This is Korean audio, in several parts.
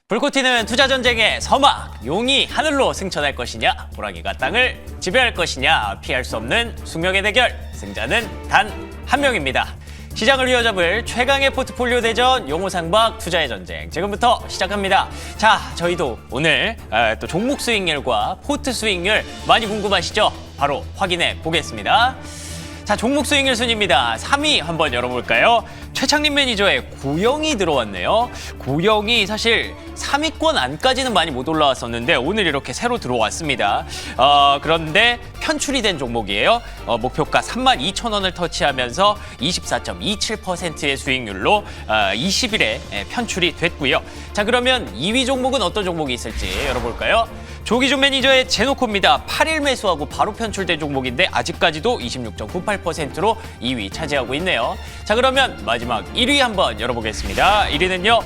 불꽃 튀는 투자 전쟁의 서막, 용이 하늘로 승천할 것이냐, 호랑이가 땅을 지배할 것이냐, 피할 수 없는 숙명의 대결, 승자는 단 한 명입니다. 시장을 휘어잡을 최강의 포트폴리오 대전, 용호상박 투자의 전쟁 지금부터 시작합니다. 자, 저희도 오늘 또 종목 수익률과 포트 수익률 많이 궁금하시죠? 바로 확인해 보겠습니다. 자, 종목 수익률 순입니다. 3위 한번 열어볼까요? 최창림 매니저의 고영이 들어왔네요. 고영이 사실 3위권 안까지는 많이 못 올라왔었는데 오늘 이렇게 새로 들어왔습니다. 그런데 편출이 된 종목이에요. 목표가 32,000원을 터치하면서 24.27%의 수익률로 20일에 편출이 됐고요. 자, 그러면 2위 종목은 어떤 종목이 있을지 열어볼까요? 조기준 매니저의 제노코입니다. 8일 매수하고 바로 편출된 종목인데 아직까지도 26.98%로 2위 차지하고 있네요. 자, 그러면 마지막 1위 한번 열어보겠습니다. 1위는요.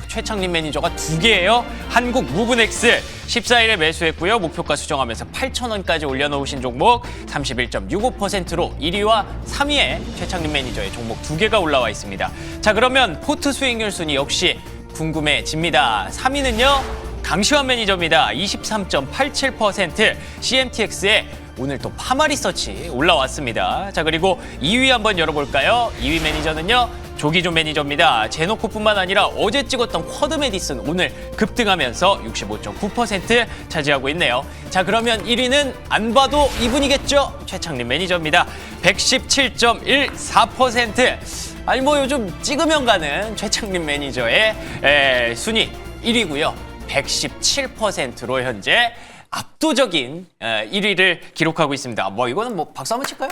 최창림 매니저가 2개예요. 한국 무브넥스 14일에 매수했고요. 목표가 수정하면서 8,000원까지 올려놓으신 종목 31.65%로 1위와 3위에 최창림 매니저의 종목 2개가 올라와 있습니다. 자, 그러면 포트 수익률 순위 역시 궁금해집니다. 3위는요. 강시환 매니저입니다. 23.87%, CMTX에 오늘 또 파마리서치 올라왔습니다. 자, 그리고 2위 한번 열어볼까요? 2위 매니저는요. 조기준 매니저입니다. 제노코뿐만 아니라 어제 찍었던 쿼드 메디슨 오늘 급등하면서 65.9% 차지하고 있네요. 자, 그러면 1위는 안 봐도 이분이겠죠? 최창림 매니저입니다. 117.14%. 아니 뭐 요즘 찍으면 가는 최창림 매니저의 순위 1위고요. 117%로 현재 압도적인 1위를 기록하고 있습니다. 뭐 이거는 뭐 박수 한번 칠까요?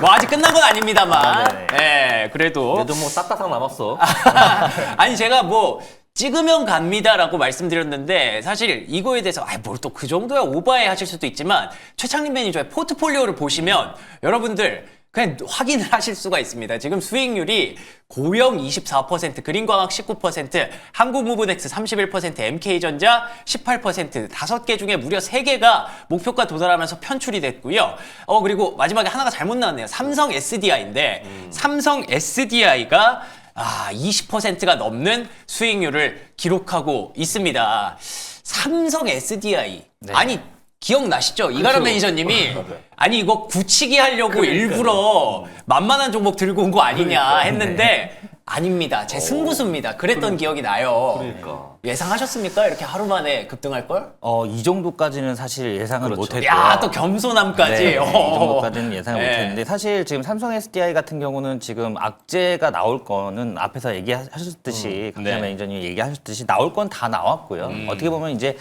뭐 아직 끝난 건 아닙니다만. 그래도 뭐 싹다상 남았어. 아니 제가 뭐 찍으면 갑니다라고 말씀드렸는데 사실 이거에 대해서 뭘 또 그 정도야 오바해 하실 수도 있지만 최창림 매니저의 포트폴리오를 보시면 여러분들 그냥 확인을 하실 수가 있습니다. 지금 수익률이 고영 24%, 그린광학 19%, 한국무브넥스 31%, MK전자 18%, 5개 중에 무려 3개가 목표가 도달하면서 편출이 됐고요. 그리고 마지막에 하나가 잘못 나왔네요. 삼성 SDI인데 삼성 SDI가 20%가 넘는 수익률을 기록하고 있습니다. 삼성 SDI. 네. 아니 기억나시죠? 이가람 매니저님이 아니 이거 굳히기 하려고 일부러 만만한 종목 들고 온 거 아니냐 했는데 아닙니다. 제 승부수입니다. 그랬던 기억이 나요. 그러니까. 예상하셨습니까? 이렇게 하루 만에 급등할 걸? 이 정도까지는 사실 예상을 못했고요. 야, 또 겸손함까지. 네, 이 정도까지는 예상을 네. 못했는데 사실 지금 삼성 SDI 같은 경우는 지금 악재가 나올 거는 앞에서 얘기하셨듯이 강시환 매니저님이 얘기하셨듯이 나올 건 다 나왔고요. 어떻게 보면 이제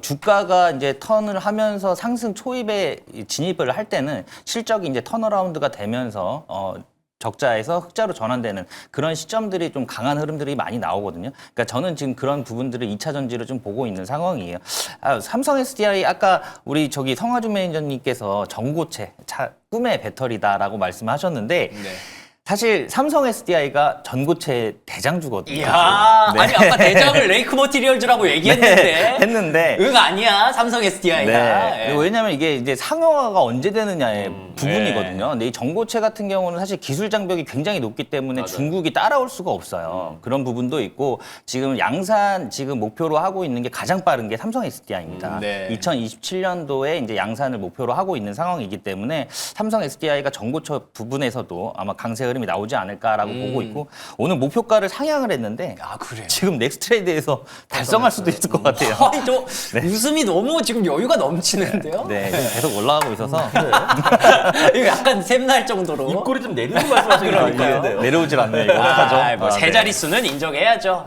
주가가 이제 턴을 하면서 상승 초입에 진입을 할 때는 실적이 이제 턴어라운드가 되면서 적자에서 흑자로 전환되는 그런 시점들이 좀 강한 흐름들이 많이 나오거든요. 그러니까 저는 지금 그런 부분들을 2차 전지로 좀 보고 있는 상황이에요. 삼성 SDI 아까 우리 성화준 매니저님께서 전고체, 꿈의 배터리다라고 말씀하셨는데 사실 삼성 SDI가 전고체 대장주거든요. 이야, 네. 아니 아까 대장을 레이크 머티리얼즈라고 얘기했는데 했는데 응 아니야 삼성 SDI가. 네. 왜냐면 이게 이제 상용화가 언제 되느냐의 부분이거든요. 근데 이 전고체 같은 경우는 사실 기술 장벽이 굉장히 높기 때문에 맞아요. 중국이 따라올 수가 없어요. 그런 부분도 있고 지금 양산 지금 목표로 하고 있는 게 가장 빠른 게 삼성 SDI입니다. 2027년도에 이제 양산을 목표로 하고 있는 상황이기 때문에 삼성 SDI가 전고체 부분에서도 아마 강세 흐름이 나오지 않을까라고 보고 있고 오늘 목표가를 상향을 했는데 그래. 지금 넥스트레이드에서 달성할 수도 있을 것 같아요. 아니 저 웃음이 너무 지금 여유가 넘치는데요? 네, 지금 계속 올라가고 있어서 이거 약간 샘날 정도로. 입꼬리 좀 내리고 말씀하시는 거 그러니까요. 내려오질 않네. 이거 어떡하죠? 세 자릿수는 인정해야죠.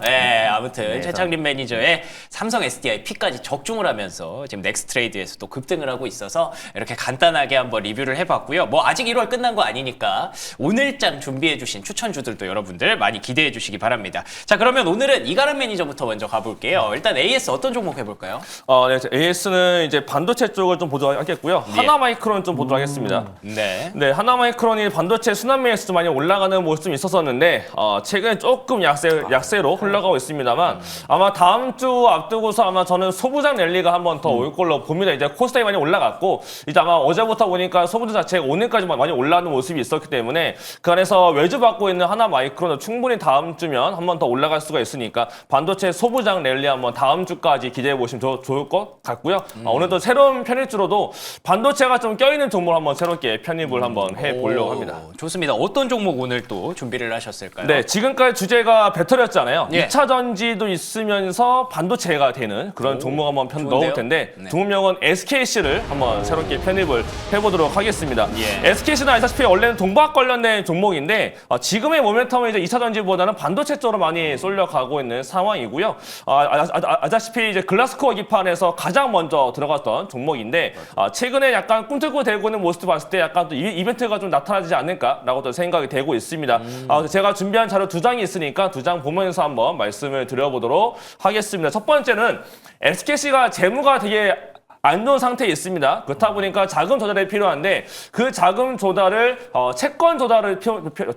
아무튼 그래서. 최창림 매니저의 삼성 SDI P까지 적중을 하면서 지금 넥스트레이드에서 또 급등을 하고 있어서 이렇게 간단하게 한번 리뷰를 해봤고요. 뭐 아직 1월 끝난 거 아니니까 오늘장 준비해주신 추천주들도 여러분들 많이 기대해주시기 바랍니다. 자, 그러면 오늘은 이가람 매니저부터 먼저 가볼게요. 일단 AS 어떤 종목 해볼까요? 네, AS는 이제 반도체 쪽을 좀 보도록 하겠고요. 하나마이크론 좀 보도록 하겠습니다. 네. 네, 하나마이크론이 반도체 순환매에서도 많이 올라가는 모습이 있었었는데 최근에 조금 약세로 흘러가고 있습니다.만 아마 다음 주 앞두고서 아마 저는 소부장 랠리가 한 번 더 올 걸로 봅니다. 이제 코스닥이 많이 올라갔고 이제 아마 어제부터 보니까 소부장 자체가 오늘까지 많이 올라가는 모습이 있었기 때문에 그 안에 안에서 외주받고 있는 하나마이크론도 충분히 다음 주면 한 번 더 올라갈 수가 있으니까 반도체 소부장 랠리 한번 다음 주까지 기대해 보시면 좋을 것 같고요. 오늘도 새로운 편입주로도 반도체가 좀 껴있는 종목을 한번 새롭게 편입을 한번 해보려고 합니다. 좋습니다. 어떤 종목 오늘 또 준비를 하셨을까요? 네, 지금까지 주제가 배터리였잖아요. 예. 2차 전지도 있으면서 반도체가 되는 그런 종목 한번 좋은데요? 넣을 텐데 네. 종목명은 SKC를 한번 새롭게 편입을 해보도록 하겠습니다. 예. SKC는 아시다시피 원래는 동박 관련된 종목인데 지금의 모멘텀은 이제 2차 전지보다는 반도체 쪽으로 많이 쏠려가고 있는 상황이고요. 아시다시피 이제 글라스코어 기판에서 가장 먼저 들어갔던 종목인데 최근에 약간 꿈틀꿈틀대고 있는 모습을 봤을 때 약간 또 이벤트가 좀 나타나지 않을까라고 또 생각이 되고 있습니다. 제가 준비한 자료 2장이 있으니까 2장 보면서 한번 말씀을 드려보도록 하겠습니다. 첫 번째는 SKC가 재무가 되게 안 좋은 상태에 있습니다. 그렇다 보니까 자금 조달이 필요한데 그 자금 조달을 채권 조달을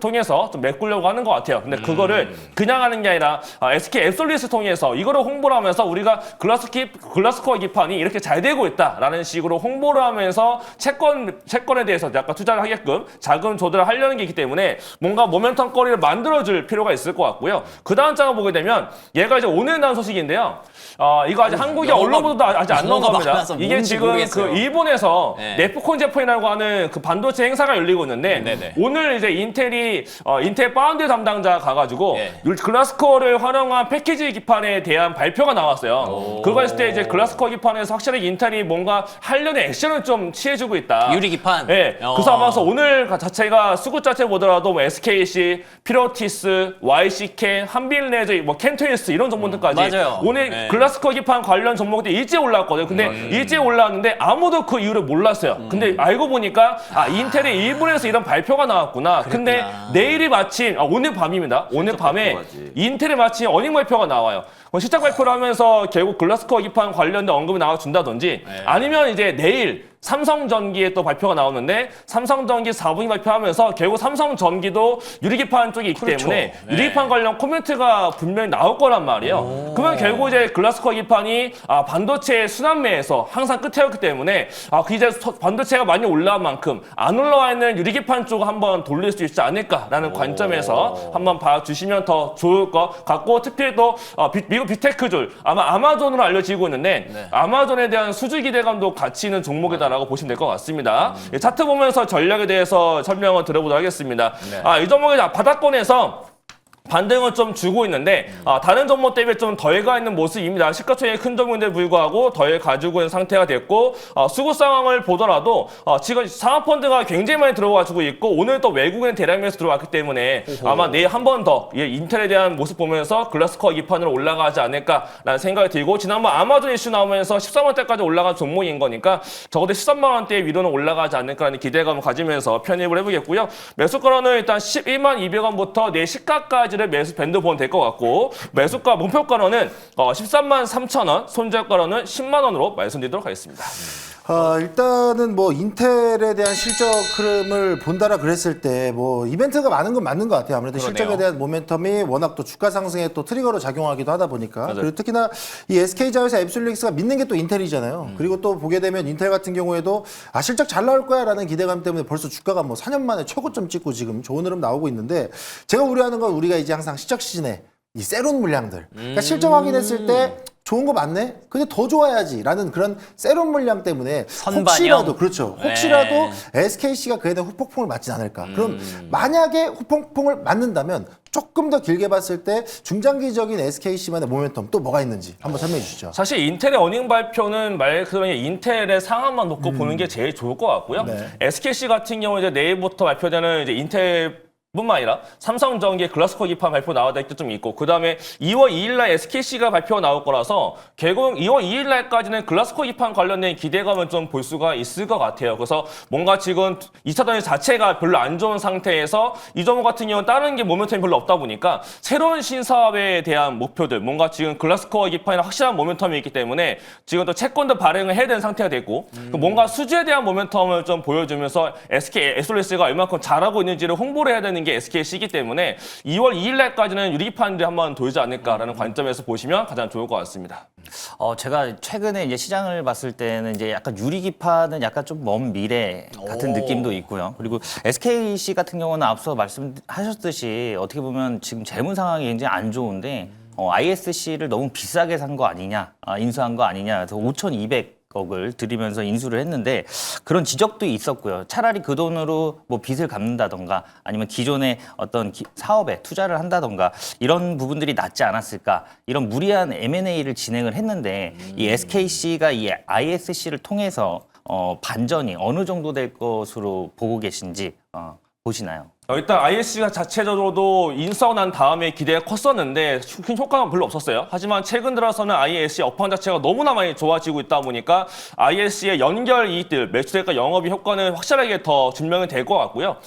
통해서 좀 메꾸려고 하는 것 같아요. 근데 그거를 그냥 하는 게 아니라 SK 앱솔루스 통해서 이거를 홍보를 하면서 우리가 글라스코어 기판이 이렇게 잘 되고 있다라는 식으로 홍보를 하면서 채권에 대해서 약간 투자를 하게끔 자금 조달을 하려는 게 있기 때문에 뭔가 모멘텀 거리를 만들어줄 필요가 있을 것 같고요. 그 다음 장을 보게 되면 얘가 이제 오늘 나온 소식인데요. 이거 아직 한국의 언론보다도 아직 안 나온 겁니다. 많아서 이게 뭔지 지금 모르겠어요. 그 일본에서 네. 네프콘 재팬이라고 하는 그 반도체 행사가 열리고 있는데 네네. 오늘 이제 인텔 파운드 담당자 가가지고 네. 글라스코어를 활용한 패키지 기판에 대한 발표가 나왔어요. 그거 했을 때 이제 글라스코어 기판에서 확실하게 인텔이 뭔가 하려는 액션을 좀 취해주고 있다. 유리 기판. 네. 그래서 아마 오늘 자체가 수급 자체 보더라도 뭐 SKC, 피로티스, YC캔, 한빌레저, 뭐 켄트윈스 이런 종목들까지 맞아요. 오늘 네. 글라스코어 기판 관련 종목들이 일찍 올라왔거든요. 근데 일찍 올라왔는데 아무도 그 이유를 몰랐어요. 근데 알고 보니까 인텔의 일본에서 이런 발표가 나왔구나. 근데 내일이 마침 오늘 밤입니다. 오늘 밤에 발표하지. 인텔의 마침 어닝 발표가 나와요. 실적 발표를 하면서 결국 글라스코어 기판 관련된 언급이 나와준다든지 아니면 이제 내일 삼성전기에 또 발표가 나오는데 삼성전기 4분기 발표하면서 결국 삼성전기도 유리기판 쪽에 있기 그렇죠. 때문에 네. 유리기판 관련 코멘트가 분명히 나올 거란 말이에요. 그러면 결국 이제 글라스코어 기판이 반도체 순환매에서 항상 끝이었기 때문에 그 이제 반도체가 많이 올라온 만큼 안 올라와 있는 유리기판 쪽을 한번 돌릴 수 있지 않을까라는 관점에서 한번 봐주시면 더 좋을 것 같고 특히 또 미국 빅테크줄 아마 아마존으로 알려지고 있는데 네. 아마존에 대한 수주 기대감도 같이 있는 종목이다. 라고 보시면 될 것 같습니다. 차트 보면서 전략에 대해서 설명을 드려보도록 하겠습니다. 이 종목이 바닥권에서 반등을 좀 주고 있는데 다른 종목 대비 좀 덜가 있는 모습입니다. 시가총액 큰 종목인데 불구하고 덜 가지고 있는 상태가 됐고 수급 상황을 보더라도 지금 상하펀드가 굉장히 많이 들어가지고 있고 오늘 또 외국인 대량매수 들어왔기 때문에 아마 내일 한 번 더 인텔에 대한 모습 보면서 글라스코어 기판으로 올라가지 않을까라는 생각이 들고 지난번 아마존 이슈 나오면서 13만원대까지 올라간 종목인 거니까 적어도 13만원대 위로는 올라가지 않을까라는 기대감을 가지면서 편입을 해보겠고요. 매수가로는 일단 11만 200원부터 내 시가까지 매수 밴드 보면 될 것 같고 매수가 목표가로는 13만 3천 원, 손절가로는 10만 원으로 말씀드리도록 하겠습니다. 일단은 뭐 인텔에 대한 실적 흐름을 본다라 그랬을 때 뭐 이벤트가 많은 건 맞는 것 같아요. 아무래도 그러네요. 실적에 대한 모멘텀이 워낙 또 주가 상승에 또 트리거로 작용하기도 하다 보니까 그리고 특히나 이 SK자회사 앱솔루스가 믿는 게 또 인텔이잖아요. 그리고 또 보게 되면 인텔 같은 경우에도 실적 잘 나올 거야라는 기대감 때문에 벌써 주가가 뭐 4년 만에 최고점 찍고 지금 좋은 흐름 나오고 있는데 제가 우려하는 건 우리가 이제 항상 시적 시즌에 이 세론 물량들 그러니까 실적 확인했을 때 좋은 거 맞네? 근데 더 좋아야지라는 그런 세론 물량 때문에 선반영? 혹시라도 그렇죠. 네. 혹시라도 SKC가 그에 대한 후폭풍을 맞진 않을까. 그럼 만약에 후폭풍을 맞는다면 조금 더 길게 봤을 때 중장기적인 SKC만의 모멘텀 또 뭐가 있는지 한번 설명해 주시죠. 사실 인텔의 어닝 발표는 말 그대로 인텔의 상한만 놓고 보는 게 제일 좋을 것 같고요. 네. SKC 같은 경우 이제 내일부터 발표되는 이제 인텔 뿐만 아니라 삼성전기의 글라스코어 기판 발표 나와야 될 게 좀 있고 그 다음에 2월 2일 날 SKC가 발표가 나올 거라서 결국 2월 2일 날까지는 글라스코어 기판 관련된 기대감을 좀 볼 수가 있을 것 같아요. 그래서 뭔가 지금 2차 전지 자체가 별로 안 좋은 상태에서 이 종목 같은 경우는 다른 게 모멘텀이 별로 없다 보니까 새로운 신사업에 대한 목표들 뭔가 지금 글라스코어 기판이나 확실한 모멘텀이 있기 때문에 지금 또 채권도 발행을 해야 되는 상태가 됐고 뭔가 수주에 대한 모멘텀을 좀 보여주면서 SK 앱솔루스가 얼마큼 잘하고 있는지를 홍보를 해야 되는 있는 게 SKC이기 때문에 2월 2일 날까지는 유리기판들이 한번 돌지 않을까라는 관점에서 보시면 가장 좋을 것 같습니다. 제가 최근에 이제 시장을 봤을 때는 이제 약간 유리기판은 약간 좀 먼 미래 같은 느낌도 있고요. 그리고 SKC 같은 경우는 앞서 말씀하셨듯이 어떻게 보면 지금 재무 상황이 굉장히 안 좋은데 ISC를 너무 비싸게 산 거 아니냐, 인수한 거 아니냐, 그래서 5,200억을 들이면서 인수를 했는데 그런 지적도 있었고요. 차라리 그 돈으로 뭐 빚을 갚는다던가 아니면 기존의 어떤 사업에 투자를 한다던가 이런 부분들이 낫지 않았을까. 이런 무리한 M&A를 진행을 했는데 이 SKC가 이 ISC를 통해서 반전이 어느 정도 될 것으로 보고 계신지 보시나요? 일단 ISC가 자체적으로도 인수하고 난 다음에 기대가 컸었는데 큰 효과가 별로 없었어요. 하지만 최근 들어서는 ISC 업황 자체가 너무나 많이 좋아지고 있다 보니까 ISC의 연결 이익들, 매출액과 영업이 효과는 확실하게 더 증명이 될 것 같고요.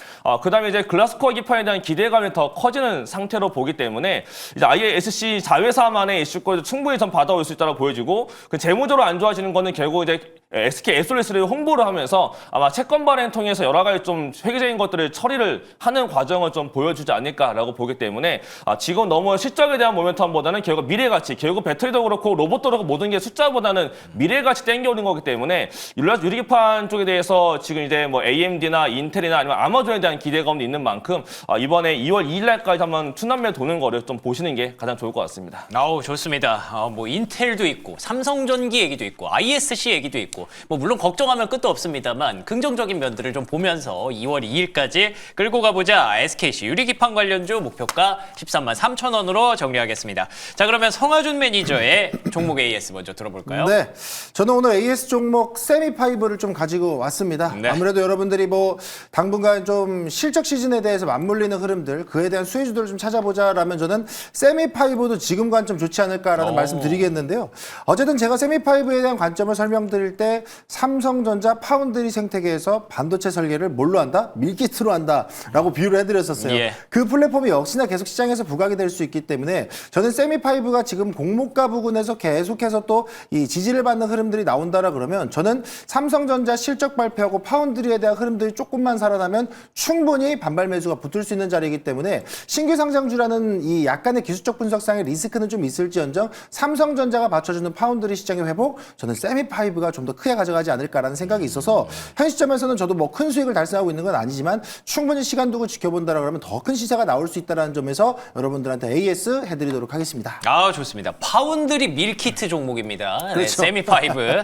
그다음에 이제 글라스코어 기판에 대한 기대감이 더 커지는 상태로 보기 때문에 이제 ISC 자회사만의 이슈권도 충분히 좀 받아올 수 있다고 보여지고 그 재무적으로 안 좋아지는 거는 결국 이제 SK 에솔리스를 홍보를 하면서 아마 채권 발행 통해서 여러 가지 좀 회계적인 것들을 처리를 하는 과정을 좀 보여주지 않을까라고 보기 때문에 지금 너무 실적에 대한 모멘텀보다는 결국 미래 가치, 결국 배터리도 그렇고 로봇도 그렇고 모든 게 숫자보다는 미래 가치 땡겨오는 거기 때문에 유리기판 쪽에 대해서 지금 이제 뭐 AMD나 인텔이나 아니면 아마존에 대한 기대감도 있는 만큼 이번에 2월 2일 날까지 한번 투남매 도는 거를 좀 보시는 게 가장 좋을 것 같습니다. 좋습니다. 뭐 인텔도 있고 삼성전기 얘기도 있고 ISC 얘기도 있고 뭐 물론 걱정하면 끝도 없습니다만 긍정적인 면들을 좀 보면서 2월 2일까지 끌고 가보자. SKC 유리기판 관련주 목표가 13만 3천 원으로 정리하겠습니다. 자, 그러면 성하준 매니저의 종목 AS 먼저 들어볼까요? 네, 저는 오늘 AS 종목 세미파이브를 좀 가지고 왔습니다. 네. 아무래도 여러분들이 뭐 당분간 좀 실적 시즌에 대해서 맞물리는 흐름들, 그에 대한 수혜주들을 좀 찾아보자라면 저는 세미파이브도 지금 관점 좋지 않을까라는 말씀 드리겠는데요. 어쨌든 제가 세미파이브에 대한 관점을 설명드릴 때 삼성전자 파운드리 생태계에서 반도체 설계를 뭘로 한다? 밀키트로 한다라고 비유를 해드렸었어요. 예. 그 플랫폼이 역시나 계속 시장에서 부각이 될 수 있기 때문에 저는 세미파이브가 지금 공모가 부근에서 계속해서 또 이 지지를 받는 흐름들이 나온다라 그러면 저는 삼성전자 실적 발표하고 파운드리에 대한 흐름들이 조금만 살아나면 충분히 반발 매수가 붙을 수 있는 자리이기 때문에 신규 상장주라는 이 약간의 기술적 분석상의 리스크는 좀 있을지언정 삼성전자가 받쳐주는 파운드리 시장의 회복, 저는 세미파이브가 좀 더 크게 가져가지 않을까라는 생각이 있어서 현 시점에서는 저도 뭐 큰 수익을 달성하고 있는 건 아니지만 충분히 시간 두고 지켜본다라 그러면 더 큰 시세가 나올 수 있다는 점에서 여러분들한테 AS 해드리도록 하겠습니다. 좋습니다. 파운드리 밀키트 종목입니다. 네, 그렇죠. 세미파이브.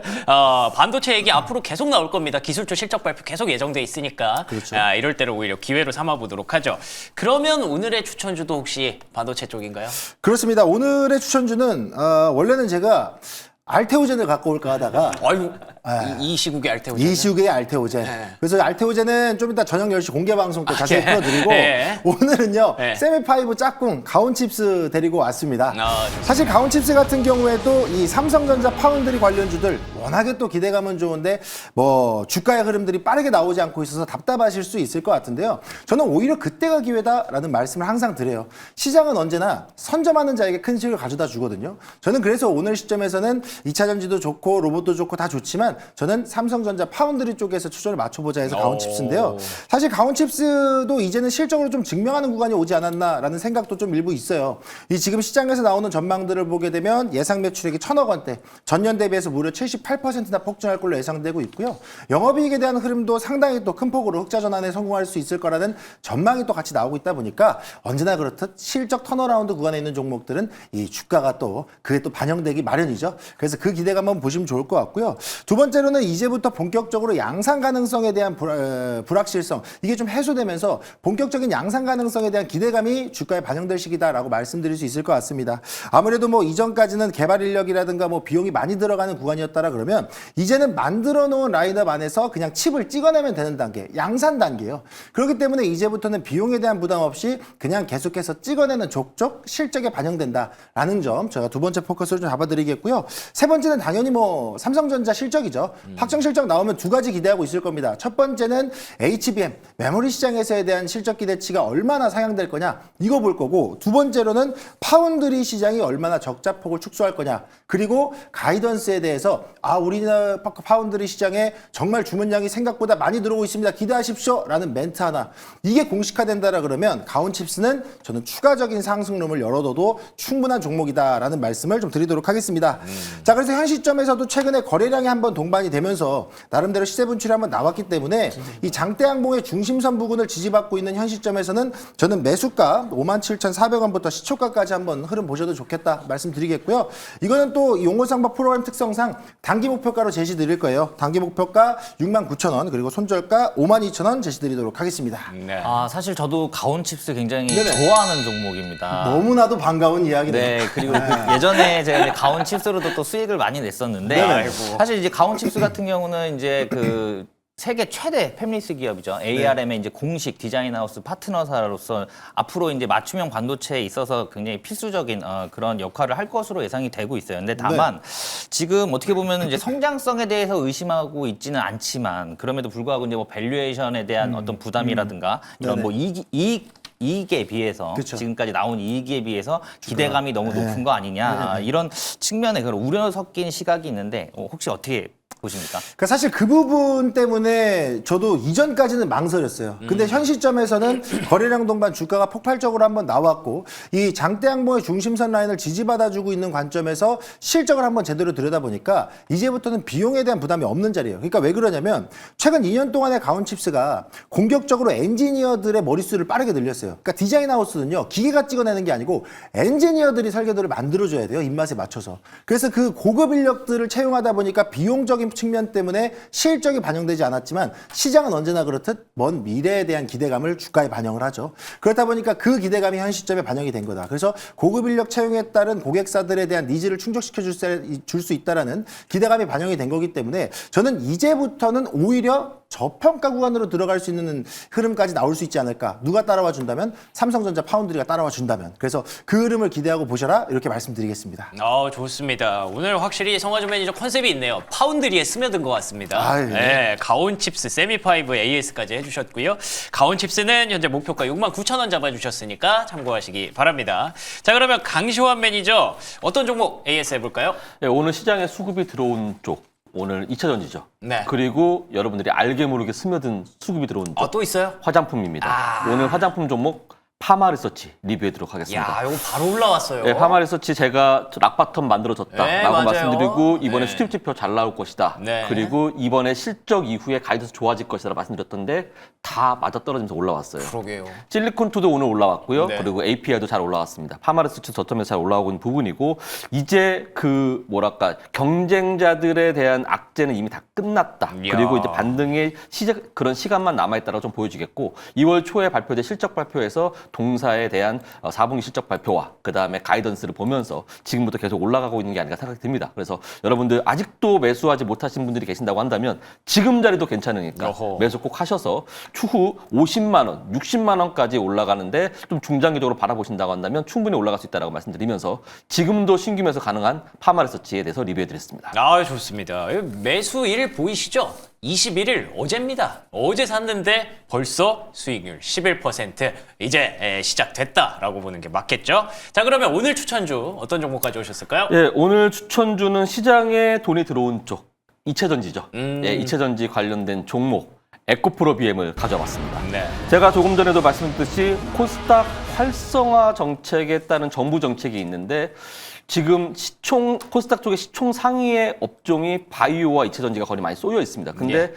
반도체 얘기 앞으로 계속 나올 겁니다. 기술주 실적 발표 계속 예정돼 있으니까. 그렇죠. 이럴 때를 오히려 기회로 삼아보도록 하죠. 그러면 오늘의 추천주도 혹시 반도체 쪽인가요? 그렇습니다. 오늘의 추천주는 원래는 제가 알테오젠을 갖고 올까 하다가 아유, 이 시국에 알테오젠. 이 시국의 알테오젠. 네. 그래서 알테오젠은 좀 이따 저녁 10시 공개 방송 때 자세히 예. 풀어드리고 예. 오늘은요 예. 세미파이브 짝꿍 가온칩스 데리고 왔습니다. 좋습니다. 사실 가온칩스 같은 경우에도 이 삼성전자 파운드리 관련주들 워낙에 또 기대감은 좋은데 뭐 주가의 흐름들이 빠르게 나오지 않고 있어서 답답하실 수 있을 것 같은데요. 저는 오히려 그때가 기회다라는 말씀을 항상 드려요. 시장은 언제나 선점하는 자에게 큰 수익을 가져다 주거든요. 저는 그래서 오늘 시점에서는 2차 전지도 좋고 로봇도 좋고 다 좋지만 저는 삼성전자 파운드리 쪽에서 초점을 맞춰보자 해서 가온칩스인데요. 사실 가온칩스도 이제는 실적으로 좀 증명하는 구간이 오지 않았나라는 생각도 좀 일부 있어요. 이 지금 시장에서 나오는 전망들을 보게 되면 예상 매출액이 1,000억 원대, 전년 대비해서 무려 78%나 폭증할 걸로 예상되고 있고요. 영업이익에 대한 흐름도 상당히 또 큰 폭으로 흑자 전환에 성공할 수 있을 거라는 전망이 또 같이 나오고 있다 보니까 언제나 그렇듯 실적 턴어라운드 구간에 있는 종목들은 이 주가가 또 그게 또 반영되기 마련이죠. 그래서 그 기대감 한번 보시면 좋을 것 같고요. 두 번째로는 이제부터 본격적으로 양상 가능성에 대한 불확실성 이게 좀 해소되면서 본격적인 양상 가능성에 대한 기대감이 주가에 반영될 시기다라고 말씀드릴 수 있을 것 같습니다. 아무래도 뭐 이전까지는 개발 인력이라든가 뭐 비용이 많이 들어가는 구간이었다라 그러면 이제는 만들어 놓은 라인업 안에서 그냥 칩을 찍어내면 되는 단계, 양산 단계예요. 그렇기 때문에 이제부터는 비용에 대한 부담 없이 그냥 계속해서 찍어내는 족족 실적에 반영된다라는 점 제가 두 번째 포커스를 좀 잡아드리겠고요. 세 번째는 당연히 뭐 삼성전자 실적이죠. 실적이죠. 확정 실적 나오면 두 가지 기대하고 있을 겁니다. 첫 번째는 HBM, 메모리 시장에서에 대한 실적 기대치가 얼마나 상향될 거냐 이거 볼 거고, 두 번째로는 파운드리 시장이 얼마나 적자폭을 축소할 거냐, 그리고 가이던스에 대해서 우리나라 파운드리 시장에 정말 주문량이 생각보다 많이 들어오고 있습니다. 기대하십시오 라는 멘트 하나, 이게 공식화된다라 그러면 가온칩스는 저는 추가적인 상승룸을 열어둬도 충분한 종목이다라는 말씀을 좀 드리도록 하겠습니다. 자, 그래서 현 시점에서도 최근에 거래량이 한번 동반이 되면서 나름대로 시세 분출이 한번 나왔기 때문에 이 장대 양봉의 중심선 부근을 지지받고 있는 현 시점에서는 저는 매수가 57,400원부터 시초가까지 한번 흐름 보셔도 좋겠다 말씀드리겠고요. 이거는 또 용호상박 프로그램 특성상 단기 목표가로 제시 드릴 거예요. 단기 목표가 69,000원, 그리고 손절가 52,000원 제시 드리도록 하겠습니다. 네. 사실 저도 가온칩스 굉장히 네네. 좋아하는 종목입니다. 너무나도 반가운 이야기네요. 네, 그리고 그 예전에 제가 이제 가온칩스로도 또 수익을 많이 냈었는데, 네네. 사실 이제 가온칩스 같은 경우는 이제 그 세계 최대 팹리스 기업이죠. ARM의 이제 공식 디자인하우스 파트너사로서 앞으로 이제 맞춤형 반도체에 있어서 굉장히 필수적인 그런 역할을 할 것으로 예상이 되고 있어요. 근데 다만 지금 어떻게 보면 이제 성장성에 대해서 의심하고 있지는 않지만, 그럼에도 불구하고 이제 뭐 밸류에이션에 대한 어떤 부담이라든가 이런 네네. 뭐 이익에 비해서 그쵸. 지금까지 나온 이익에 비해서 기대감이 너무 높은 거 아니냐, 이런 측면에 그런 우려 섞인 시각이 있는데 혹시 어떻게 보십니까? 그러니까 사실 그 부분 때문에 저도 이전까지는 망설였어요. 근데 현 시점에서는 거래량 동반 주가가 폭발적으로 한번 나왔고, 이 장대 양봉의 중심선 라인을 지지받아주고 있는 관점에서 실적을 한번 제대로 들여다보니까 이제부터는 비용에 대한 부담이 없는 자리예요. 그러니까 왜 그러냐면 최근 2년 동안의 가온칩스가 공격적으로 엔지니어들의 머릿수를 빠르게 늘렸어요. 그러니까 디자인하우스는요, 기계가 찍어내는 게 아니고 엔지니어들이 설계도를 만들어줘야 돼요. 입맛에 맞춰서. 그래서 그 고급 인력들을 채용하다 보니까 비용적인 측면 때문에 실적이 반영되지 않았지만, 시장은 언제나 그렇듯 먼 미래에 대한 기대감을 주가에 반영을 하죠. 그렇다 보니까 그 기대감이 현 시점에 반영이 된 거다. 그래서 고급 인력 채용에 따른 고객사들에 대한 니즈를 충족시켜 줄 수 있다라는 기대감이 반영이 된 거기 때문에 저는 이제부터는 오히려 저평가 구간으로 들어갈 수 있는 흐름까지 나올 수 있지 않을까. 누가 따라와 준다면 삼성전자, 파운드리가 따라와 준다면. 그래서 그 흐름을 기대하고 보셔라, 이렇게 말씀드리겠습니다. 좋습니다. 오늘 확실히 성화주 매니저 컨셉이 있네요. 파운드리에 스며든 것 같습니다. 아유, 네, 가온칩스, 세미5, AS까지 해주셨고요. 가온칩스는 현재 목표가 69,000원 잡아주셨으니까 참고하시기 바랍니다. 자, 그러면 강시환 매니저 어떤 종목 AS 해볼까요? 네, 오늘 시장에 수급이 들어온 쪽, 오늘 2차전지죠. 네. 그리고 여러분들이 알게 모르게 스며든 수급이 들어온 쪽, 또 있어요? 화장품입니다. 오늘 화장품 종목 파마리서치 리뷰해드리도록 하겠습니다. 야, 이거 바로 올라왔어요. 네, 파마리서치 제가 락바텀 만들어졌다라고 네, 맞아요. 말씀드리고, 이번에 네. 수입지표 잘 나올 것이다. 네. 그리고 이번에 실적 이후에 가이드에서 좋아질 것이다 말씀드렸던데 다 맞아떨어지면서 올라왔어요. 그러게요. 실리콘투도 오늘 올라왔고요. 네. 그리고 API도 잘 올라왔습니다. 파마리서치 저점에서 잘 올라오고 있는 부분이고, 이제 그 뭐랄까 경쟁자들에 대한 악재는 이미 다 끝났다. 이야. 그리고 이제 반등의 그런 시간만 남아있다라고 좀 보여지겠고, 2월 초에 발표된 실적 발표에서 동사에 대한 4분기 실적 발표와 그 다음에 가이던스를 보면서 지금부터 계속 올라가고 있는 게 아닌가 생각이 듭니다. 그래서 여러분들 아직도 매수하지 못하신 분들이 계신다고 한다면 지금 자리도 괜찮으니까 어허. 매수 꼭 하셔서 추후 50만 원, 60만 원까지 올라가는데 좀 중장기적으로 바라보신다고 한다면 충분히 올라갈 수 있다고 말씀드리면서, 지금도 신규 매수 가능한 파마리서치에 대해서 리뷰해드렸습니다. 좋습니다. 매수일 보이시죠? 21일 어제입니다. 어제 샀는데 벌써 수익률 11% 이제 시작됐다라고 보는 게 맞겠죠? 자, 그러면 오늘 추천주 어떤 종목 가져오셨을까요? 예, 오늘 추천주는 시장에 돈이 들어온 쪽, 이체전지죠. 예, 이체전지 관련된 종목 에코프로 BM을 가져왔습니다. 네. 제가 조금 전에도 말씀드렸듯이 코스닥 활성화 정책에 따른 정부 정책이 있는데, 지금 코스닥 쪽에 시총 상위의 업종이 바이오와 이체전지가 거의 많이 쏘여 있습니다. 근데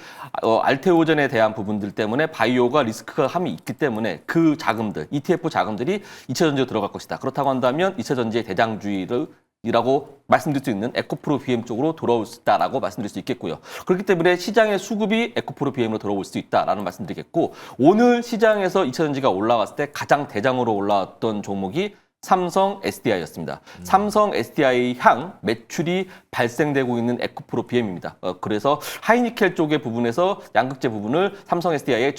알테오젠에 대한 부분들 때문에 바이오가 리스크가 함이 있기 때문에 그 자금들, ETF 자금들이 이체전지로 들어갈 것이다. 그렇다고 한다면 이체전지의 대장주이라고 말씀드릴 수 있는 에코프로 BM 쪽으로 돌아올 수 있다라고 말씀드릴 수 있겠고요. 그렇기 때문에 시장의 수급이 에코프로 BM으로 들어올 수 있다라는 말씀드리겠고, 오늘 시장에서 이체전지가 올라갔을 때 가장 대장으로 올라왔던 종목이 삼성 SDI였습니다. 삼성 SDI 향 매출이 발생되고 있는 에코프로 BM입니다. 그래서 하이니켈 쪽의 부분에서 양극재 부분을 삼성 SDI에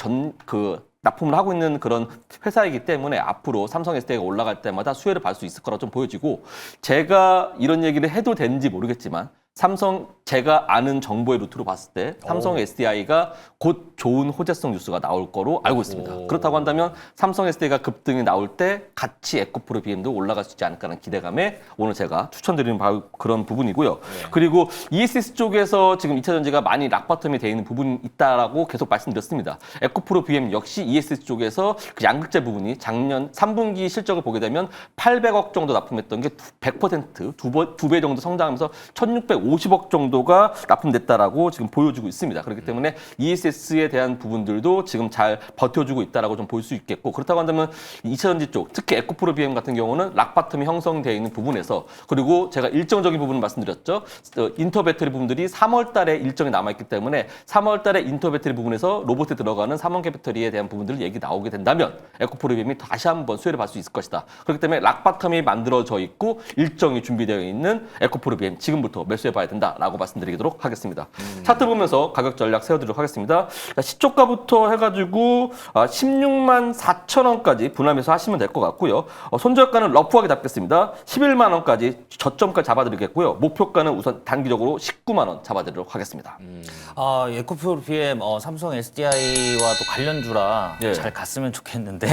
납품을 하고 있는 그런 회사이기 때문에 앞으로 삼성 SDI가 올라갈 때마다 수혜를 받을 수 있을 거라 좀 보여지고, 제가 이런 얘기를 해도 되는지 모르겠지만 삼성 제가 아는 정보의 루트로 봤을 때 삼성 SDI가 곧 좋은 호재성 뉴스가 나올 거로 알고 있습니다. 그렇다고 한다면 삼성 SDI가 급등이 나올 때 같이 에코프로 BM도 올라갈 수 있지 않을까라는 기대감에 오늘 제가 추천드리는 바로 그런 부분이고요. 그리고 ESS 쪽에서 지금 2차 전지가 많이 락바텀이 되어 있는 부분이 있다라고 계속 말씀드렸습니다. 에코프로 BM 역시 ESS 쪽에서 그 양극재 부분이 작년 3분기 실적을 보게 되면 800억 정도 납품했던 게 100% 두 배 정도 성장하면서 1,650억 정도가 납품됐다라고 지금 보여주고 있습니다. 그렇기 때문에 ESS에 대한 부분들도 지금 잘 버텨주고 있다라고 좀 볼 수 있겠고, 그렇다고 한다면 2차 전지 쪽, 특히 에코프로 BM 같은 경우는 락바텀이 형성되어 있는 부분에서, 그리고 제가 일정적인 부분을 말씀드렸죠. 인터 배터리 부분들이 3월 달에 일정이 남아있기 때문에 3월 달에 인터 배터리 부분에서 로봇에 들어가는 3원계 배터리에 대한 부분들 얘기 나오게 된다면 에코프로 BM이 다시 한번 수혜를 받을 수 있을 것이다. 그렇기 때문에 락바텀이 만들어져 있고 일정이 준비되어 있는 에코프로 BM 지금부터 매수해 봐야 된다라고 말씀드리도록 하겠습니다. 차트 보면서 가격 전략 세워드리도록 하겠습니다. 자, 시초가부터 해가지고 16만 4천 원까지 분할매수 하시면 될 것 같고요. 손절가는 러프하게 잡겠습니다. 11만 원까지 저점까지 잡아드리겠고요. 목표가는 우선 단기적으로 19만 원 잡아드리도록 하겠습니다. 에코프로 BM 삼성 SDI와 또 관련주라 예. 잘 갔으면 좋겠는데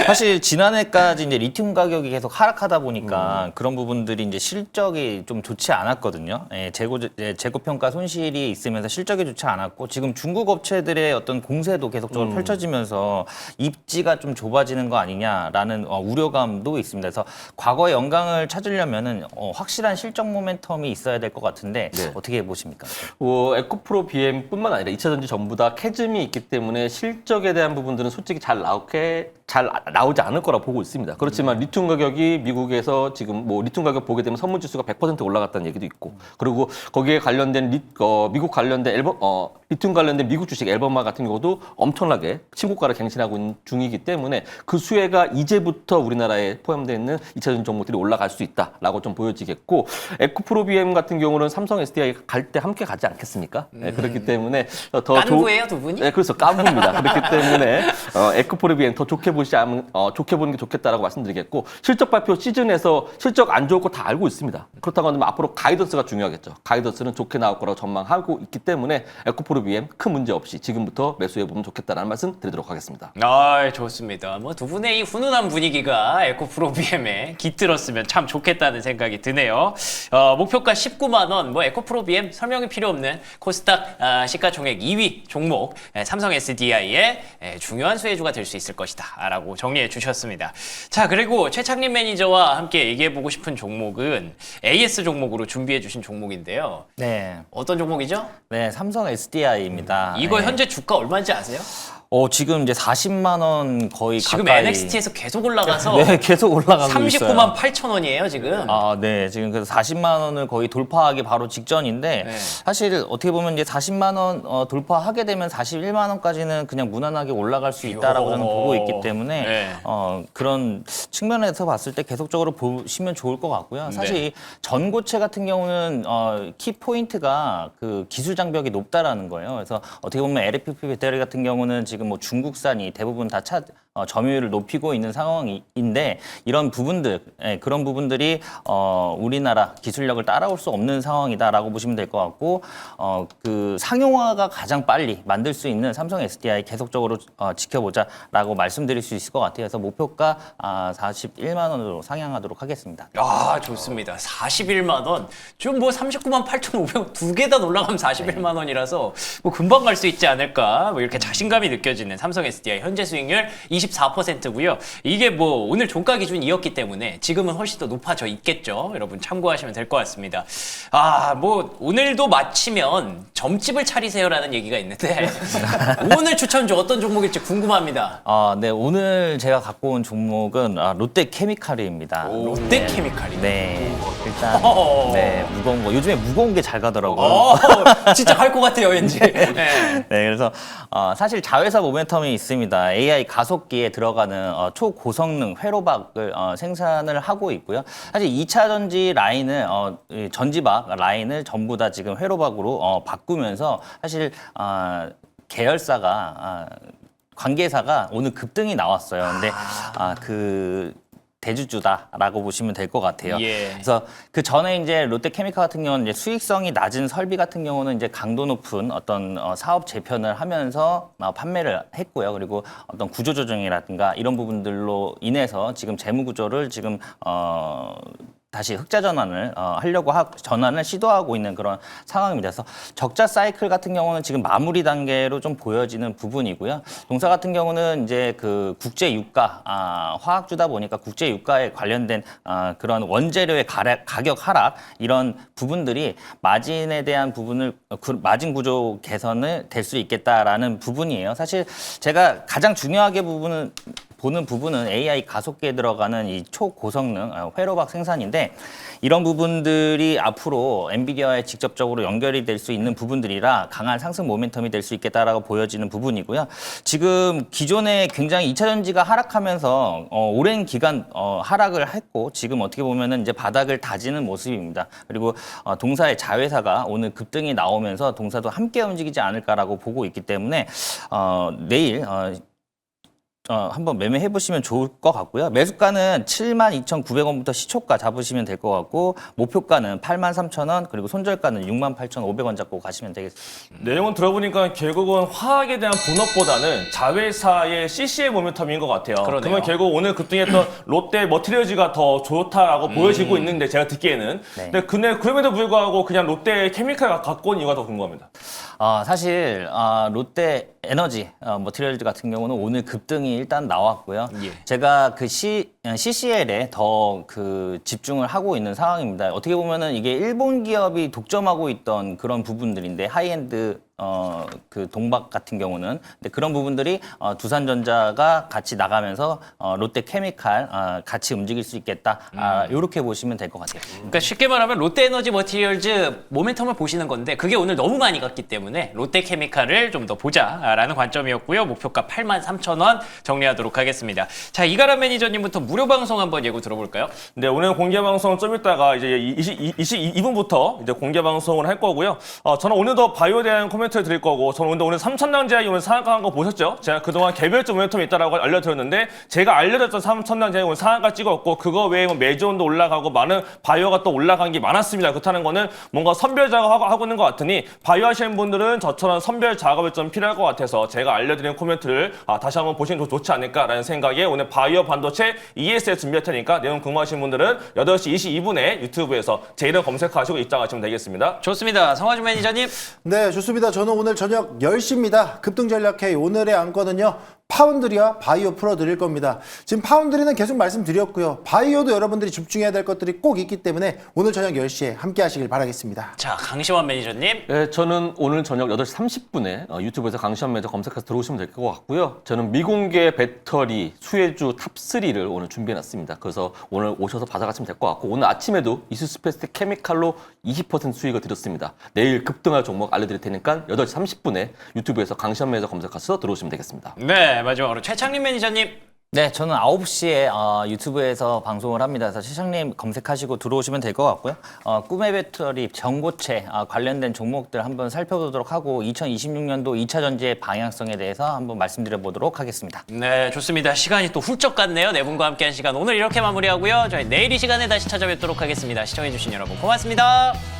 사실 지난해까지 이제 리튬 가격이 계속 하락하다 보니까 그런 부분들이 이제 실적이 좀 좋지 않았거든요. 재고 평가 손실이 있으면서 실적이 좋지 않았고, 지금 중국 업체들의 어떤 공세도 계속적으로 펼쳐지면서 입지가 좀 좁아지는 거 아니냐라는 우려감도 있습니다. 그래서 과거의 영광을 찾으려면은 확실한 실적 모멘텀이 있어야 될 것 같은데 네. 어떻게 보십니까? 에코프로 BM뿐만 아니라 2차 전지 전부 다 캐즘이 있기 때문에 실적에 대한 부분들은 솔직히 잘 나오지 않을 거라 보고 있습니다. 그렇지만 리튬 가격이 미국에서 지금 뭐 리튬 가격 보게 되면 선물 지수가 100% 올라갔다는 얘기도 있고, 그리고 거기에 관련된 미국 관련된 리튬 관련된 미국 주식 앨범마 같은 경우도 엄청나게 신고가를 갱신하고 있는 중이기 때문에 그 수혜가 이제부터 우리나라에 포함되어 있는 2차 전지 종목들이 올라갈 수 있다라고 좀 보여지겠고, 에코프로 BM 같은 경우는 삼성 SDI 갈 때 함께 가지 않겠습니까? 네, 그렇기 때문에 더 깐부예요, 두 분이? 네, 그래서 깐부입니다. 그렇기 때문에 에코프로 BM 더 좋게 보는 게 좋겠다라고 말씀드리겠고, 실적 발표 시즌에서 실적 안 좋을 거 다 알고 있습니다. 그렇다고 하면 앞으로 가이던스가 중요하겠죠. 가이던스는 좋게 나올 거라고 전망하고 있기 때문에 에코프로 BM 큰 문제 없이 지금부터 매수해 보면 좋겠다라는 말씀 드리도록 하겠습니다. 좋습니다. 뭐 두 분의 이 훈훈한 분위기가 에코프로 BM에 깃들었으면 참 좋겠다는 생각이 드네요. 목표가 19만 원, 뭐 에코프로 BM 설명이 필요 없는 코스닥 시가총액 2위 종목 삼성 SDI의 중요한 수혜주가 될 수 있을 것이다 라고 정리해 주셨습니다. 자, 그리고 최창림 매니저와 함께 얘기해 보고 싶은 종목은 AS 종목으로 준비해 주신 종목인데요. 네, 어떤 종목이죠? 네, 삼성 SDI입니다. 이거 네. 현재 주가 얼마인지 아세요? 지금 이제 40만 원 거의 지금 가까이. NXT에서 계속 올라가서 네, 계속 올라가고 있어요. 39만 8천 원이에요, 지금. 네, 지금 그래서 40만 원을 거의 돌파하기 바로 직전인데 네. 사실 어떻게 보면 이제 40만 원 돌파하게 되면 41만 원까지는 그냥 무난하게 올라갈 수 있다라고 저는 보고 있기 때문에 네. 그런 측면에서 봤을 때 계속적으로 보시면 좋을 것 같고요. 사실 네. 이 전고체 같은 경우는 키 포인트가 그 기술 장벽이 높다라는 거예요. 그래서 어떻게 보면 LFP 배터리 같은 경우는 지금 뭐 중국산이 대부분 다 점유율을 높이고 있는 상황인데, 이런 부분들, 그런 부분들이 우리나라 기술력을 따라올 수 없는 상황이다라고 보시면 될 것 같고, 그 상용화가 가장 빨리 만들 수 있는 삼성 SDI 계속적으로 지켜보자라고 말씀드릴 수 있을 것 같아요. 그래서 목표가 41만 원으로 상향하도록 하겠습니다. 좋습니다. 41만 원. 지금 뭐 39만 8,500원 두 개 다 올라가면 41만 원이라서 뭐 금방 갈 수 있지 않을까. 뭐 이렇게 자신감이 느껴지는 삼성 SDI 현재 수익률 24%고요. 이게 뭐 오늘 종가 기준이었기 때문에 지금은 훨씬 더 높아져 있겠죠. 여러분 참고하시면 될 것 같습니다. 뭐 오늘도 마치면 점집을 차리세요라는 얘기가 있는데 오늘 추천주 어떤 종목일지 궁금합니다. 네, 오늘 제가 갖고 온 종목은 롯데케미칼입니다. 롯데케미칼이요? 네, 일단 네, 무거운 거 요즘에 무거운 게 잘 가더라고요. 진짜 갈 것 같아요, 왠지. 네. 네, 그래서 사실 자회사 모멘텀이 있습니다. AI 가속기에 들어가는 초고성능 회로박을 생산을 하고 있고요. 사실 2차 전지 라인을 전지박 라인을 전부 다 지금 회로박으로 바꾸면서 사실 계열사가 관계사가 오늘 급등이 나왔어요. 근데 그 대주주다라고 보시면 될 것 같아요. 예. 그래서 그 전에 이제 롯데케미칼 같은 경우는 이제 수익성이 낮은 설비 같은 경우는 이제 강도 높은 어떤 사업 재편을 하면서 판매를 했고요. 그리고 어떤 구조 조정이라든가 이런 부분들로 인해서 지금 재무 구조를 지금 다시 흑자 전환을 전환을 시도하고 있는 그런 상황입니다. 그래서 적자 사이클 같은 경우는 지금 마무리 단계로 좀 보여지는 부분이고요. 동사 같은 경우는 이제 그 국제 유가 화학주다 보니까 국제 유가에 관련된 그런 원재료의 가격 하락 이런 부분들이 마진에 대한 부분을 마진 구조 개선을 될 수 있겠다라는 부분이에요. 사실 제가 가장 중요하게 보는 부분은 AI 가속기에 들어가는 이 초고성능 회로박 생산인데 이런 부분들이 앞으로 엔비디아에 직접적으로 연결이 될 수 있는 부분들이라 강한 상승 모멘텀이 될 수 있겠다라고 보여지는 부분이고요. 지금 기존에 굉장히 2차 전지가 하락하면서 오랜 기간 하락을 했고 지금 어떻게 보면은 이제 바닥을 다지는 모습입니다. 그리고 동사의 자회사가 오늘 급등이 나오면서 동사도 함께 움직이지 않을까라고 보고 있기 때문에 내일 한번 매매해 보시면 좋을 것 같고요. 매수가는 72,900원부터 시초가 잡으시면 될 것 같고 목표가는 83,000원 그리고 손절가는 68,500원 잡고 가시면 되겠습니다. 내용은 들어보니까 결국은 화학에 대한 본업보다는 자회사의 CC의 모멘텀인 것 같아요. 그러네요. 그러면 결국 오늘 급등했던 롯데 머티리얼즈가 더 좋다라고 보여지고 있는데 제가 듣기에는 네. 근데 그럼에도 불구하고 그냥 롯데 케미칼 갖고 온 이유가 더 궁금합니다. 사실 롯데 에너지 머티리얼즈 같은 경우는 오늘 급등이 일단 나왔고요. 예. 제가 그 CCL에 더 그 집중을 하고 있는 상황입니다. 어떻게 보면은 이게 일본 기업이 독점하고 있던 그런 부분들인데 하이엔드 그 동박 같은 경우는 근데 그런 부분들이 두산전자가 같이 나가면서 롯데케미칼 같이 움직일 수 있겠다. 이렇게 보시면 될 것 같아요. 그러니까 쉽게 말하면 롯데에너지 머티리얼즈 모멘텀을 보시는 건데 그게 오늘 너무 많이 갔기 때문에 롯데케미칼을 좀 더 보자라는 관점이었고요. 목표가 83,000원 정리하도록 하겠습니다. 자, 이가람 매니저님부터 무료 방송 한번 예고 들어볼까요? 네, 오늘 공개 방송 좀 이따가 이제 22분부터 이제 공개 방송을 할 거고요. 저는 오늘도 바이오에 대한 코멘트를 드릴 거고, 저는 오늘 삼천당제약이 오늘 상한가 거 보셨죠? 제가 그동안 개별적 모멘텀이 있다라고 알려드렸는데, 제가 알려드렸던 삼천당제약이 오늘 상한가 찍었고, 그거 외에 뭐 메존도 올라가고, 많은 바이오가 또 올라간 게 많았습니다. 그렇다는 거는 뭔가 선별 작업하고 있는 것 같으니, 바이오 하시는 분들은 저처럼 선별 작업이 좀 필요할 것 같아서, 제가 알려드린 코멘트를 다시 한번 보시면 더 좋지 않을까라는 생각에 오늘 바이오 반도체 ESS 준비할 테니까, 내용 궁금하신 분들은 8시 22분에 유튜브에서 제 이름 검색하시고 입장하시면 되겠습니다. 좋습니다. 성화준 매니저님. 네, 좋습니다. 저는 오늘 저녁 10시입니다. 급등 전략회 오늘의 안건은요. 파운드리와 바이오 풀어드릴 겁니다. 지금 파운드리는 계속 말씀드렸고요. 바이오도 여러분들이 집중해야 될 것들이 꼭 있기 때문에 오늘 저녁 10시에 함께 하시길 바라겠습니다. 자, 강시원 매니저님. 네, 저는 오늘 저녁 8시 30분에 유튜브에서 강시현 매니저 검색해서 들어오시면 될 것 같고요. 저는 미공개 배터리 수혜주 탑3를 오늘 준비해놨습니다. 그래서 오늘 오셔서 받아가시면 될 것 같고, 오늘 아침에도 이수스페스트 케미칼로 20% 수익을 드렸습니다. 내일 급등할 종목 알려드릴 테니까 8시 30분에 유튜브에서 강시현 매니저 검색해서 들어오시면 되겠습니다. 네, 마지막으로 최창림 매니저님. 네, 저는 9시에 유튜브에서 방송을 합니다. 그래서 최창님 검색하시고 들어오시면 될 것 같고요. 꿈의 배터리, 전고체 관련된 종목들 한번 살펴보도록 하고 2026년도 2차 전지의 방향성에 대해서 한번 말씀드려보도록 하겠습니다. 네, 좋습니다. 시간이 또 훌쩍 갔네요. 네 분과 함께한 시간 오늘 이렇게 마무리하고요. 저희 내일 이 시간에 다시 찾아뵙도록 하겠습니다. 시청해주신 여러분 고맙습니다.